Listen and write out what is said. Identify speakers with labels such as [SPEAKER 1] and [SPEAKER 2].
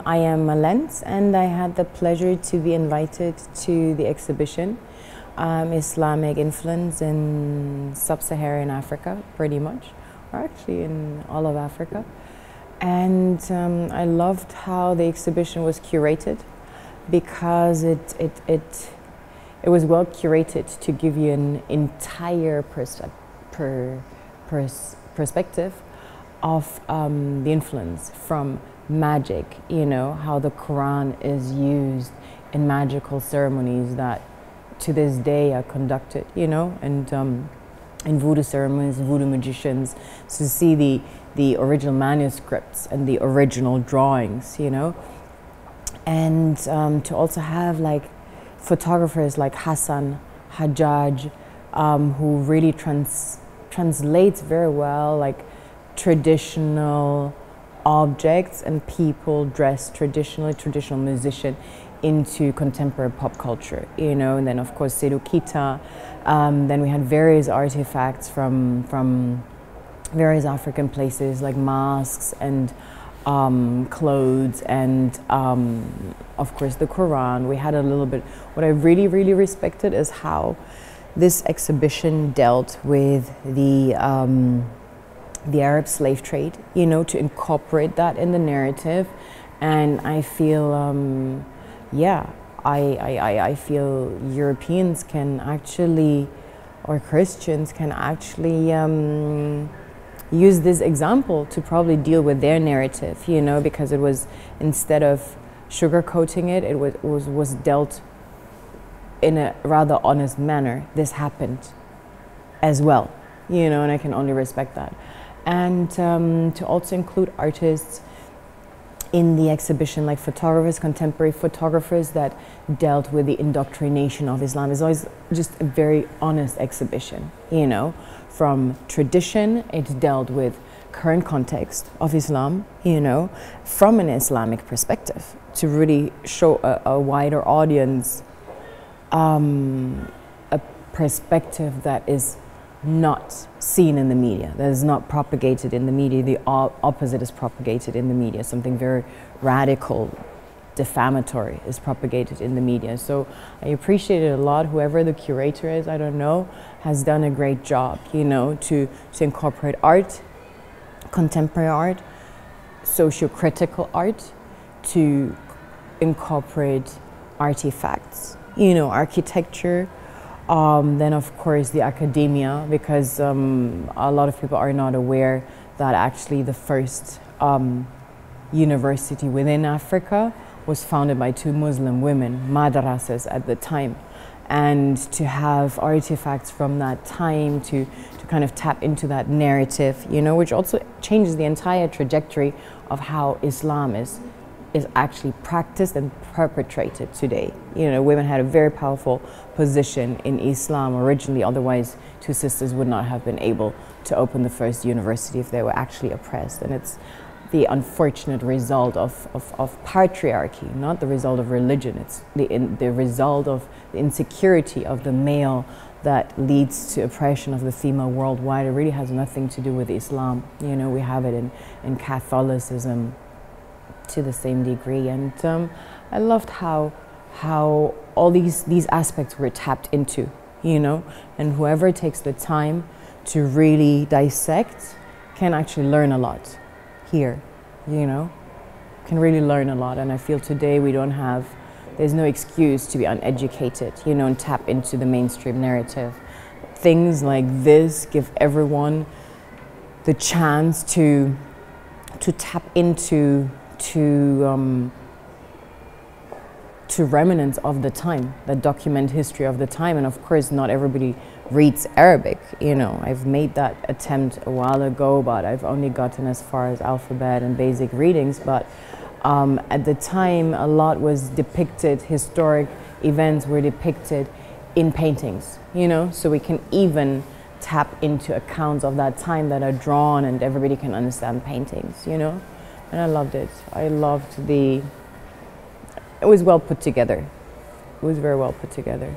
[SPEAKER 1] I am Mallence, and I had the pleasure to be invited to the exhibition, Islamic Influence in Sub-Saharan Africa, pretty much, or actually in all of Africa. And I loved how the exhibition was curated, because it was well curated to give you an entire perspective of the influence from magic, you know, how the Quran is used in magical ceremonies that to this day are conducted, you know, and in voodoo ceremonies, voodoo magicians, to see the original manuscripts and the original drawings, you know, and to also have like photographers like Hassan Hajjaj, who really translates very well like traditional objects and people dressed traditionally, traditional musician, into contemporary pop culture, you know. And then of course Seydou Keita. Then we had various artifacts from various African places like masks and clothes, and of course the Quran. We had a little bit, what I really respected is how this exhibition dealt with the Arab slave trade, you know, to incorporate that in the narrative. And I feel, yeah, I feel Europeans can actually, or Christians can actually use this example to probably deal with their narrative, you know, because it was, instead of sugarcoating it, it was dealt in a rather honest manner. This happened as well, you know, and I can only respect that. And to also include artists in the exhibition, like photographers, contemporary photographers that dealt with the indoctrination of Islam. It's always just a very honest exhibition, you know. From tradition, it dealt with current context of Islam, you know, from an Islamic perspective, to really show a wider audience a perspective that is not seen in the media, that is not propagated in the media. The opposite is propagated in the media. Something very radical, defamatory is propagated in the media. So I appreciate it a lot. Whoever the curator is, I don't know, has done a great job, you know, to incorporate art, contemporary art, socio-critical art, to incorporate artifacts, you know, architecture. Then of course the academia, because a lot of people are not aware that actually the first university within Africa was founded by two Muslim women, madrasas at the time. And to have artifacts from that time to kind of tap into that narrative, you know, which also changes the entire trajectory of how Islam is actually practiced and perpetrated today. You know, women had a very powerful position in Islam originally, otherwise two sisters would not have been able to open the first university if they were actually oppressed. And it's the unfortunate result of patriarchy, not the result of religion. It's the result of the insecurity of the male that leads to oppression of the female worldwide. It really has nothing to do with Islam. You know, we have it in Catholicism to the same degree. And I loved how all these aspects were tapped into, you know, and whoever takes the time to really dissect can actually learn a lot here, you know, can really learn a lot. And I feel today there's no excuse to be uneducated, you know, and tap into the mainstream narrative. Things like this give everyone the chance to tap into remnants of the time, that document history of the time. And of course not everybody reads Arabic, you know. I've made that attempt a while ago, but I've only gotten as far as alphabet and basic readings. But at the time, a lot was depicted, historic events were depicted in paintings, you know, so we can even tap into accounts of that time that are drawn, and everybody can understand paintings, you know. And I loved it. I loved it was well put together. It was very well put together.